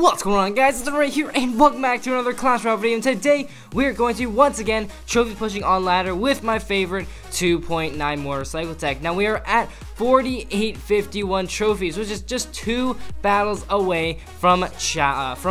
What's going on, guys? It's right here, and welcome back to another Clash Royale video. And today we're going to once again trophy pushing on ladder with my favorite 2.9 motorcycle tech. Now we are at 4851 trophies, which is just 2 battles away from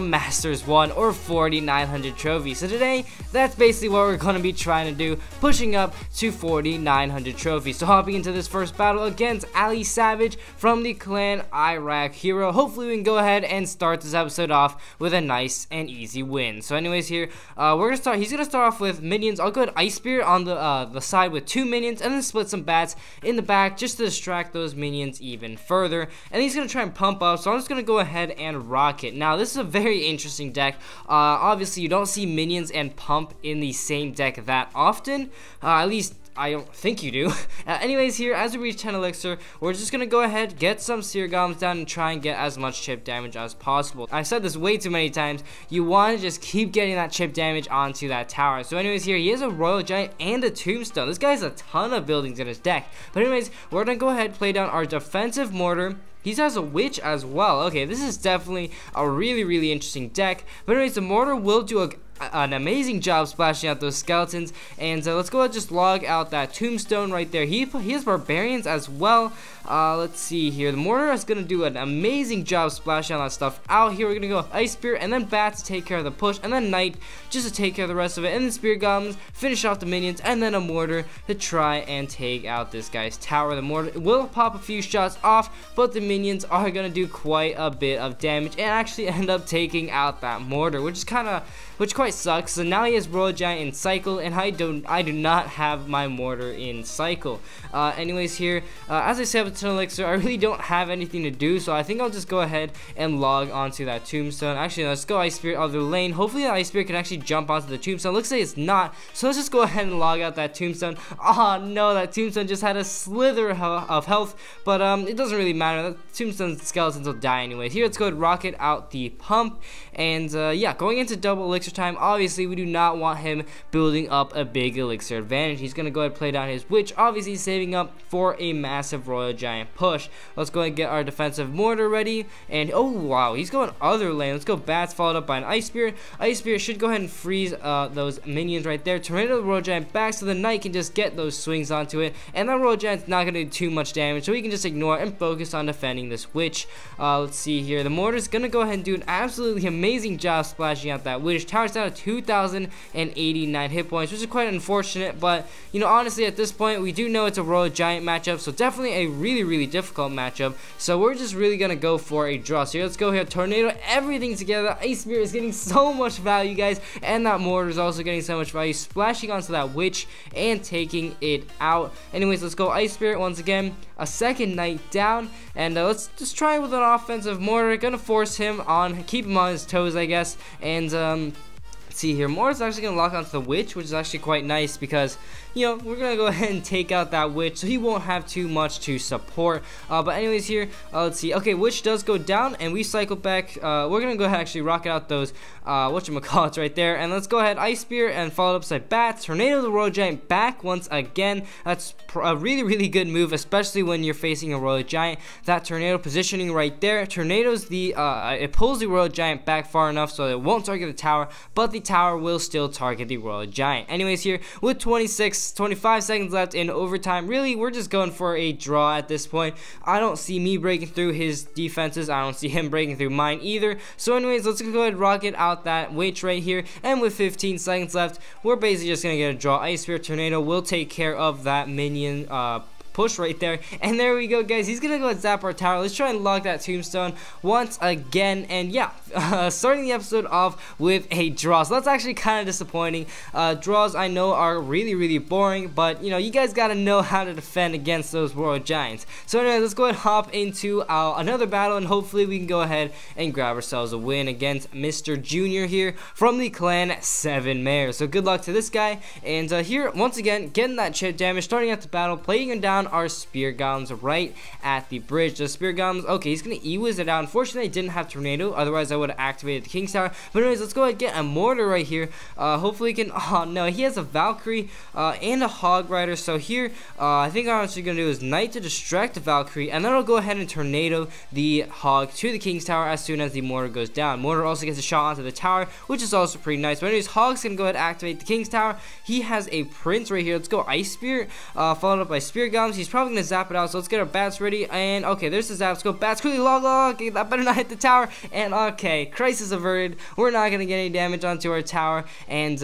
Masters 1 or 4900 trophies. So today, that's basically what we're going to be trying to do, pushing up to 4900 trophies. So hopping into this first battle against Ali Savage from the clan Iraq Hero. Hopefully we can go ahead and start this episode off with a nice and easy win. So anyways, here we're gonna start. He's gonna start off with minions. I'll go with Ice Spirit on the side with 2 minions, and then split some bats in the back just to distract those minions even further. And he's gonna try and pump up, so I'm just gonna go ahead and rocket. Now this is a very interesting deck. Obviously you don't see minions and pump in the same deck that often, at least I don't think you do. Anyways, here, as we reach 10 elixir, we're just gonna go ahead, get some seer golems down, and try and get as much chip damage as possible. I've said this way too many times. You want to just keep getting that chip damage onto that tower. So anyways, here, he has a Royal Giant and a Tombstone. This guy has a ton of buildings in his deck. But anyways, we're gonna go ahead, play down our defensive Mortar. He has a Witch as well. Okay, this is definitely a really interesting deck. But anyways, the Mortar will do an amazing job splashing out those skeletons, and let's go ahead and just log out that Tombstone right there. He has Barbarians as well. Let's see here. The Mortar is going to do an amazing job splashing all that stuff out here. We're going to go with Ice Spirit, and then Bats to take care of the push, and then Knight just to take care of the rest of it, and then Spear Golems, finish off the minions, and then a Mortar to try and take out this guy's tower. The Mortar will pop a few shots off, but the minions are going to do quite a bit of damage and actually end up taking out that Mortar, which quite sucks. So now he has Royal Giant in cycle, and I do not have my Mortar in cycle. Anyways, here, as I said with 10 elixir, I really don't have anything to do, so I think I'll just go ahead and log onto that Tombstone. Actually, let's go Ice Spirit other lane. Hopefully that Ice Spirit can actually jump onto the Tombstone. Looks like it's not, so let's just go ahead and log out that Tombstone. Oh no, that Tombstone just had a slither of health, but it doesn't really matter. That Tombstone skeletons will die anyways. Here, let's go ahead and rocket out the pump, and yeah, going into double elixir time. Obviously, we do not want him building up a big elixir advantage. He's going to go ahead and play down his Witch, obviously saving up for a massive Royal Giant push. Let's go ahead and get our defensive Mortar ready, and oh wow, he's going other lane. Let's go Bats, followed up by an Ice Spirit. Ice Spirit should go ahead and freeze those minions right there. Tornado the Royal Giant back so the Knight can just get those swings onto it, and that Royal Giant's not going to do too much damage, so we can just ignore it and focus on defending this Witch. Let's see here. The Mortar's going to go ahead and do an absolutely amazing job splashing out that Witch. Tower's down to 2,089 hit points, which is quite unfortunate, but you know, honestly, at this point we do know it's a Royal Giant matchup, so definitely a really difficult matchup. So we're just really gonna go for a draw. So here, let's go here, tornado everything together. Ice Spirit is getting so much value, guys, and that Mortar is also getting so much value, splashing onto that Witch and taking it out. Anyways, let's go Ice Spirit once again, a second Knight down, and let's just try with an offensive Mortar. Gonna force him on, keep him on his toes, I guess, and see here, Mortar's actually going to lock onto the Witch, which is actually quite nice because, you know, we're going to go ahead and take out that Witch, so he won't have too much to support. But anyways here, let's see. Okay, Witch does go down, and we cycle back. We're going to go ahead and actually rocket out those, whatchamacallits right there. And let's go ahead, Ice Spirit, and followed up by Bats. Tornado the Royal Giant back once again. That's a really good move, especially when you're facing a Royal Giant. That Tornado positioning right there. Tornado's it pulls the Royal Giant back far enough so it won't target the tower, but the tower will still target the Royal Giant. Anyways, here with 25 seconds left in overtime, really we're just going for a draw at this point. I don't see me breaking through his defenses. I don't see him breaking through mine either. So anyways, let's go ahead and rocket out that Witch right here, and with 15 seconds left, we're basically just gonna get a draw. Ice Spirit Tornado will take care of that minion push right there, and there we go, guys. He's gonna go and zap our tower. Let's try and log that Tombstone once again, and yeah, starting the episode off with a draw. So that's actually kind of disappointing. Draws, I know, are really boring, but you know, you guys gotta know how to defend against those Royal Giants. So anyway, let's go ahead and hop into another battle, and hopefully we can go ahead and grab ourselves a win against Mr. Junior here from the clan 7 Mares. So good luck to this guy, and here once again getting that chip damage, starting out the battle, playing him down down our spear golems right at the bridge. The spear golems, okay, he's gonna E-Wiz it out. Unfortunately, I didn't have tornado, otherwise I would have activated the King's Tower. But anyways, let's go ahead and get a mortar right here. Hopefully he can, oh no, he has a Valkyrie and a Hog Rider. So here, I think I'm actually gonna do is Knight to distract the Valkyrie, and then I'll go ahead and tornado the Hog to the King's Tower as soon as the mortar goes down. Mortar also gets a shot onto the tower, which is also pretty nice. But anyways, Hog's gonna go ahead and activate the King's Tower. He has a Prince right here. Let's go Ice Spear, followed up by Spear Golems. He's probably gonna zap it out, so let's get our bats ready. And okay, there's the zap. Let's go bats quickly. Log. Okay, that better not hit the tower. And okay, crisis averted. We're not gonna get any damage onto our tower. And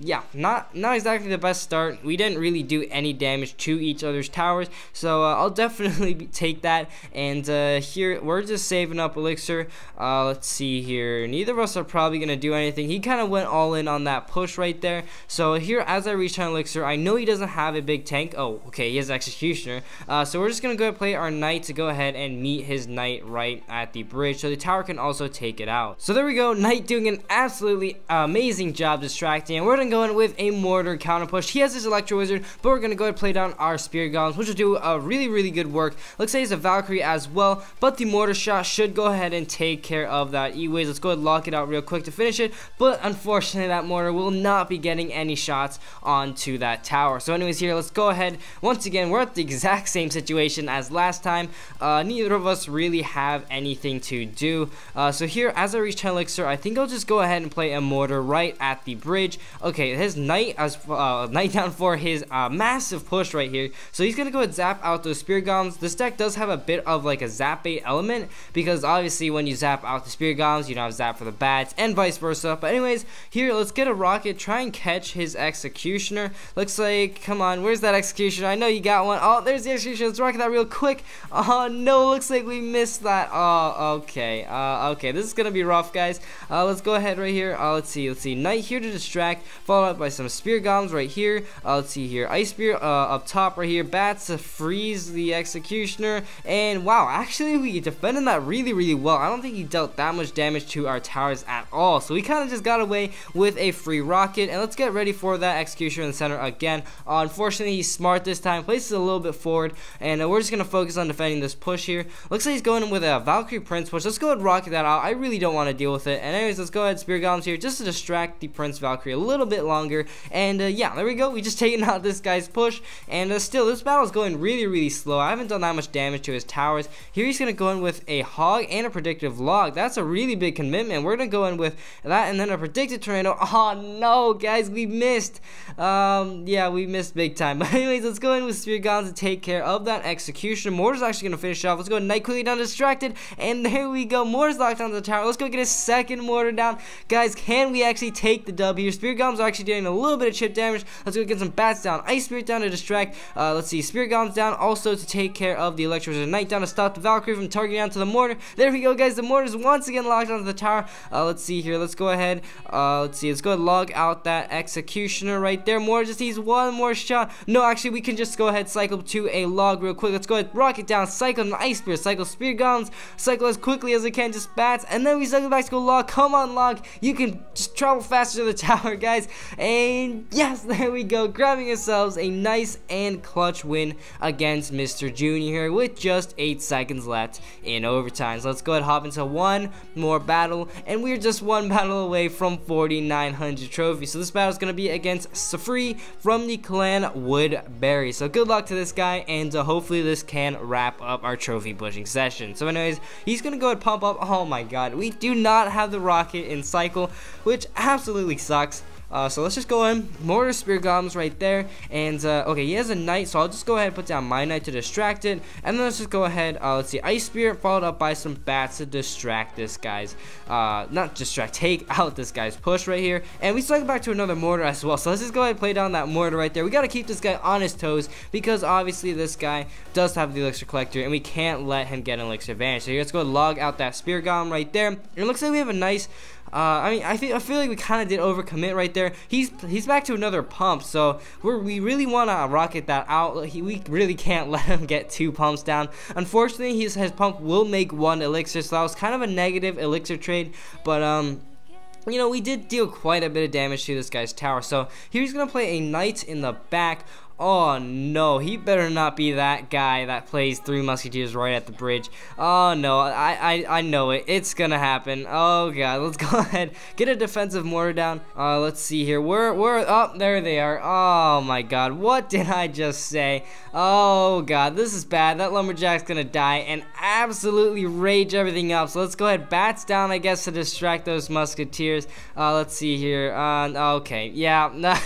yeah, not exactly the best start. We didn't really do any damage to each other's towers, so I'll definitely take that. And here we're just saving up elixir. Let's see here. Neither of us are probably gonna do anything. He kind of went all in on that push right there. So here, as I reach 10 elixir, I know he doesn't have a big tank. Oh, okay, he has executioner. So we're just gonna go ahead and play our knight to go ahead and meet his knight right at the bridge, so the tower can also take it out. So there we go, knight doing an absolutely amazing job distracting, and we're gonna go in with a mortar counter push. He has his electro wizard, but we're gonna go ahead and play down our spear golems, which will do a really good work. Looks like he's a Valkyrie as well, but the mortar shot should go ahead and take care of that E-Wiz. Let's go ahead and lock it out real quick to finish it, but unfortunately that mortar will not be getting any shots onto that tower. So anyways, here let's go ahead. Once again, we're at the exact same situation as last time. Neither of us really have anything to do. So here, as I reach 10 elixir, I think I'll just go ahead and play a mortar right at the bridge. Okay, his knight knight down for his massive push right here. So he's gonna go and zap out those spear golems. This deck does have a bit of like a zap bait element, because obviously when you zap out the spear golems, you don't have zap for the bats, and vice versa. But anyways, here let's get a rocket, try and catch his executioner. Looks like, come on, where's that executioner? I know you got one. Oh, there's the executioner. Let's rocket that real quick. Oh no, looks like we missed that. Oh, okay. Okay, this is gonna be rough, guys. Let's go ahead right here. Let's see. Knight here to distract, followed up by some spear golems right here. Let's see here. Ice spear up top right here. Bats to freeze the executioner. And wow, actually we defended that really well. I don't think he dealt that much damage to our towers at all. So we kind of just got away with a free rocket. And let's get ready for that executioner in the center again. Unfortunately, he's smart this time. Places a little bit forward, and we're just gonna focus on defending this push here. Looks like he's going with a Valkyrie Prince push. Let's go ahead and rocket that out. I really don't want to deal with it. And anyways, let's go ahead Spear Golems here just to distract the Prince Valkyrie a little bit longer. And yeah, there we go. We just taken out this guy's push. And still, this battle is going really slow. I haven't done that much damage to his towers. Here he's gonna go in with a Hog and a predictive log. That's a really big commitment. We're gonna go in with that and then a predicted tornado. Oh no, guys, we missed. Yeah, we missed big time. But anyways, let's go in with Spear Golems to take care of that execution. Mortar's actually gonna finish off. Let's go knight quickly down distracted, and there we go. Mortar's locked onto the tower. Let's go get a second mortar down. Guys, can we actually take the dub here? Spear Golems are actually doing a little bit of chip damage. Let's go get some bats down. Ice Spirit down to distract. Let's see, Spear Golems down also to take care of the electro wizard. Knight down to stop the Valkyrie from targeting onto the mortar. There we go, guys. The mortar's once again locked onto the tower. Let's see here. Let's go ahead. Let's go ahead and log out that executioner right there. Mortar just needs one more shot. No, actually, we can just go ahead cycle to a log real quick. Let's go ahead, rocket down, cycle an ice spear, cycle spear guns, cycle as quickly as we can, just bats, and then we cycle back to go log. Come on, log. You can just travel faster to the tower, guys. And yes, there we go, grabbing ourselves a nice and clutch win against Mr. Junior here with just 8 seconds left in overtime. So let's go ahead and hop into one more battle, and we're just one battle away from 4,900 trophies. So this battle is going to be against Safri from the clan Woodbury. So good luck to this guy, and hopefully this can wrap up our trophy pushing session. So anyways, he's going to go ahead and pump up. Oh my god, we do not have the rocket in cycle, which absolutely sucks. So let's just go in, mortar spear golems right there, and okay, he has a knight, so I'll just go ahead and put down my knight to distract it, and then let's just go ahead, let's see, ice spear followed up by some bats to distract this guy's, not distract, take out this guy's push right here, and we cycle back to another mortar as well. So let's just go ahead and play down that mortar right there. We got to keep this guy on his toes, because obviously this guy does have the elixir collector, and we can't let him get an elixir advantage. So here, let's go log out that spear golem right there. It looks like we have a nice I mean, I feel like we kind of did overcommit right there. He's back to another pump, so we really want to rocket that out. We really can't let him get 2 pumps down. Unfortunately, his pump will make 1 elixir, so that was kind of a negative elixir trade, but you know, we did deal quite a bit of damage to this guy's tower. So here he's gonna play a knight in the back. Oh no, he better not be that guy that plays 3 Musketeers right at the bridge. Oh no, I know it. It's gonna happen. Oh god, let's go ahead, get a defensive mortar down. Let's see here. We're up. There they are. Oh my god, what did I just say? Oh god, this is bad. That lumberjack's gonna die and absolutely rage everything up. So let's go ahead, bats down, I guess, to distract those Musketeers. Let's see here. Okay, yeah,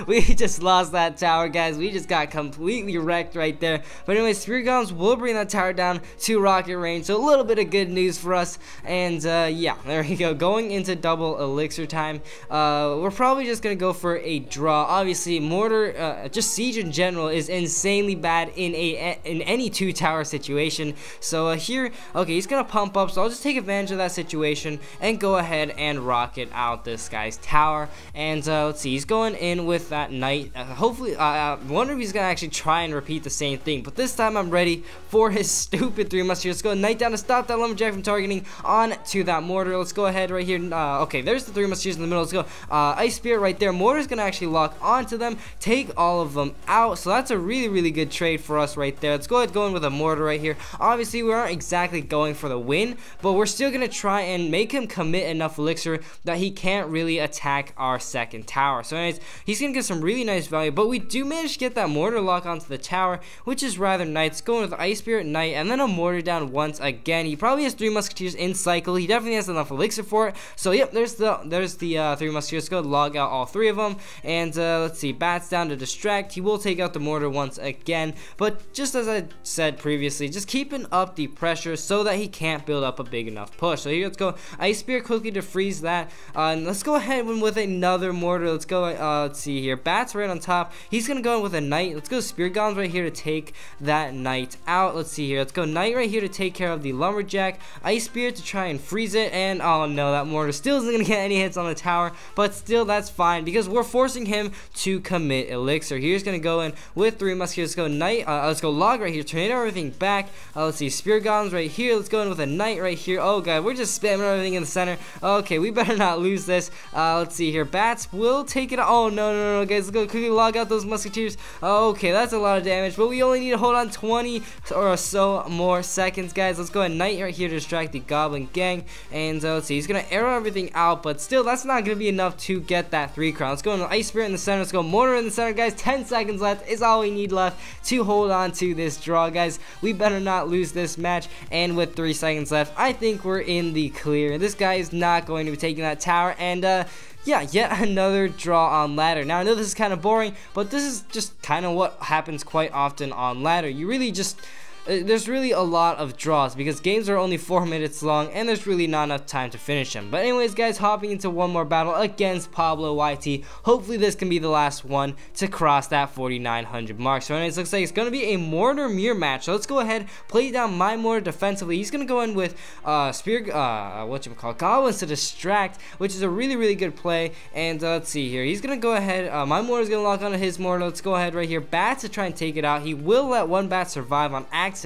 we just lost that tower, guys. We just got completely wrecked right there. But anyway, Spear Golems will bring that tower down to rocket range, so a little bit of good news for us. And yeah, there we go. Going into double elixir time, we're probably just gonna go for a draw. Obviously, Mortar, just Siege in general, is insanely bad in any 2 tower situation. So here, okay, he's gonna pump up, so I'll just take advantage of that situation and go ahead and rocket out this guy's tower. And let's see, he's going in with that knight. Hopefully, I wonder if he's gonna actually try and repeat the same thing, but this time I'm ready for his stupid 3 Musketeers. Let's go knight down to stop that lumberjack from targeting on to that mortar. Let's go ahead right here. Okay, there's the 3 Musketeers in the middle. Let's go Ice Spirit right there. Mortar's gonna actually lock onto them, take all of them out, so that's a really good trade for us right there. Let's go ahead going with a mortar right here. Obviously, we aren't exactly going for the win, but we're still gonna try and make him commit enough elixir that he can't really attack our second tower. So anyways, he's gonna get some really nice value, but we do manage to get that mortar lock onto the tower, which is rather nice. Going with Ice Spirit Knight and then a mortar down once again. He probably has 3 Musketeers in cycle. He definitely has enough elixir for it. So yep, there's the 3 Musketeers. Let's go log out all 3 of them. And let's see, bats down to distract. He will take out the mortar once again, but just as I said previously, just keeping up the pressure so that he can't build up a big enough push. So here, let's go Ice Spirit quickly to freeze that. And let's go ahead with another mortar. Let's go, let's see here, bats right on top. He's gonna go in with a knight. Let's go Spear Golems right here to take that knight out. Let's see here, let's go knight right here to take care of the lumberjack. Ice Spirit to try and freeze it, and oh no, that mortar still isn't gonna get any hits on the tower, but still that's fine because we're forcing him to commit elixir. Here's gonna go in with 3 Musketeers. Let's go knight, let's go log right here, tornado everything back. Let's see, Spear Golems right here. Let's go in with a knight right here. Oh god, we're just spamming everything in the center. Okay, we better not lose this. Let's see here, bats will take it. Oh no, guys, let's go quickly log out those Musketeers. Okay, that's a lot of damage, but we only need to hold on 20 or so more seconds, guys. Let's go ahead, knight right here to distract the goblin gang. And let's see, he's gonna arrow everything out, but still that's not gonna be enough to get that 3 crown. Let's go into Ice Spirit in the center. Let's go mortar in the center, guys. 10 seconds left is all we need left to hold on to this draw, guys. We better not lose this match, and with 3 seconds left, I think we're in the clear. This guy is not going to be taking that tower, and yeah, yet another draw on ladder. Now I know this is kind of boring, but this is just kind of what happens quite often on ladder. You really just there's really a lot of draws because games are only 4 minutes long and there's really not enough time to finish them. But anyways, guys, hopping into one more battle against Pablo Whitey. Hopefully this can be the last one to cross that 4,900 mark. So anyways, looks like it's gonna be a mortar mirror match. So let's go ahead, play down my mortar defensively. He's gonna go in with goblins to distract, which is a really good play. And let's see here, he's gonna go ahead, my mortar's gonna lock onto his mortar. Let's go ahead right here, bat to try and take it out. He will let 1 bat survive on accident.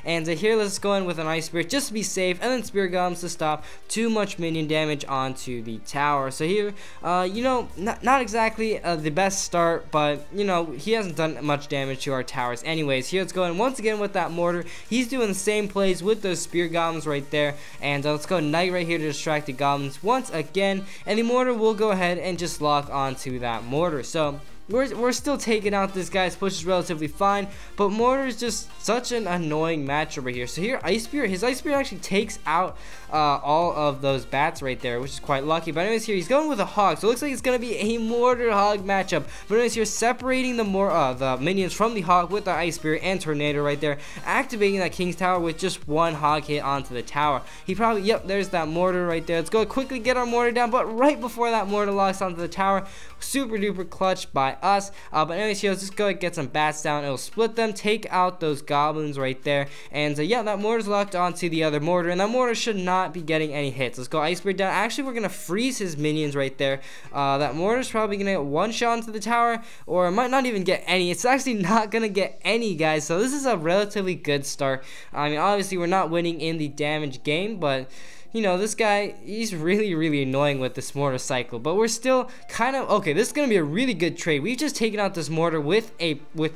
And here, let's go in with an Ice Spirit just to be safe, and then Spear Golems to stop too much minion damage onto the tower. So here, you know, not exactly the best start, but you know, he hasn't done much damage to our towers anyways. Here, let's go in once again with that mortar. He's doing the same plays with those Spear Golems right there. And let's go knight right here to distract the goblins once again, and the mortar will go ahead and just lock onto that mortar. So we're still taking out this guy's push is relatively fine, but Mortar is just such an annoying match over here. So here, Ice Spirit, his Ice Spirit actually takes out all of those bats right there, which is quite lucky. But anyways, here he's going with a hog, so it looks like it's gonna be a Mortar hog matchup. But anyways, here separating the minions from the hog with the Ice Spirit and tornado right there, activating that King's Tower with just 1 hog hit onto the tower. He probably, yep, there's that mortar right there. Let's go quickly get our mortar down, but right before that mortar locks onto the tower, super duper clutch by us. But anyways, here, let's just go and get some bats down. It'll split them, take out those goblins right there. And yeah, that mortar's locked onto the other mortar, and that mortar should not be getting any hits. Let's go Ice Spirit down. Actually, we're gonna freeze his minions right there. That mortar's probably gonna get 1 shot into the tower, or it might not even get any. It's actually not gonna get any, guys. So this is a relatively good start. I mean, obviously we're not winning in the damage game, but you know, this guy, he's really annoying with this motorcycle, but we're still kind of okay. This is gonna be a really good trade. We've just taken out this mortar with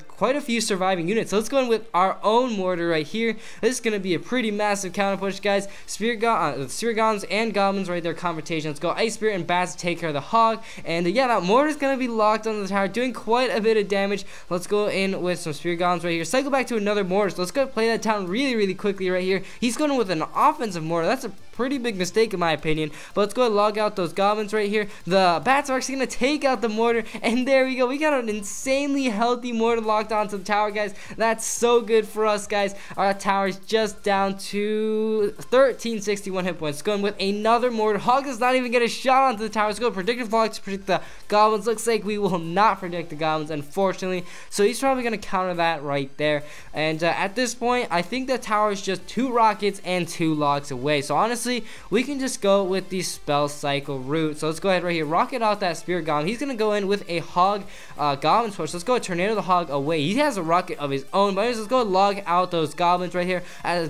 quite a few surviving units. So let's go in with our own mortar right here. This is gonna be a pretty massive counter push, guys. Spirit Goblins and Goblins right there, confrontation. Let's go Ice Spirit and Bats to take care of the hog, and yeah, that mortar is gonna be locked on the tower, doing quite a bit of damage. Let's go in with some Spirit Goblins right here. Cycle back to another mortar. So let's go play that town really quickly right here. He's going with an offensive mortar. That's a pretty big mistake in my opinion, but let's go ahead and log out those goblins right here. The bats are actually going to take out the mortar, and there we go. We got an insanely healthy mortar locked onto the tower, guys. That's so good for us, guys. Our tower is just down to 1361 hit points. Going with another mortar. Hog does not even get a shot onto the tower. Let's go predictive log to predict the goblins. Looks like we will not predict the goblins, unfortunately, so he's probably going to counter that right there. And at this point, I think the tower is just 2 rockets and 2 logs away, so honestly we can just go with the spell cycle route. So let's go ahead right here, rocket out that Spirit Goblin. He's gonna go in with a hog goblin push. Let's go tornado the hog away. He has a rocket of his own, but let's go log out those goblins right here,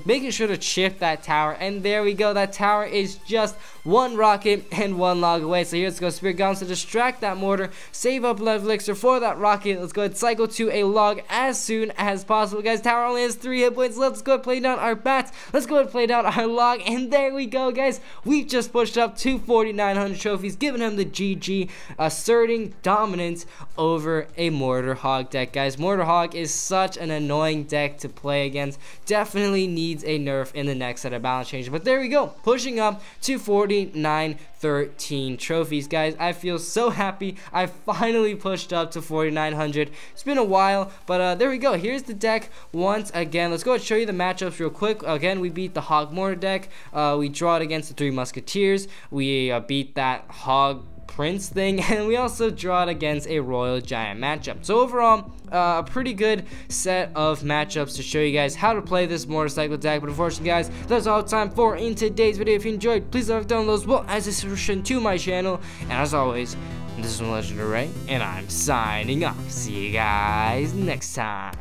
making sure to chip that tower. And there we go, that tower is just 1 rocket and 1 log away. So here, let's go Spirit Goblins to distract that mortar, save up level elixir for that rocket. Let's go ahead and cycle to a log as soon as possible, guys. Tower only has 3 hit points. Let's go ahead and play down our bats. Let's go ahead and play down our log, and there we go, guys. We've just pushed up to 4,900 trophies, giving him the GG, asserting dominance over a Mortar Hog deck, guys. Mortar Hog is such an annoying deck to play against. Definitely needs a nerf in the next set of balance changes. But there we go, pushing up to 4,913 trophies, guys. I feel so happy. I finally pushed up to 4,900. It's been a while, but there we go. Here's the deck once again. Let's go and show you the matchups real quick. Again, we beat the Hog Mortar deck. We draw it against the 3 Musketeers. We beat that Hog Prince thing, and we also draw it against a Royal Giant matchup. So overall, a pretty good set of matchups to show you guys how to play this motorcycle deck. But unfortunately, guys, that's all time for in today's video. If you enjoyed, please like down those well as a subscription to my channel. And as always, this is Legendaray, and I'm signing off. See you guys next time.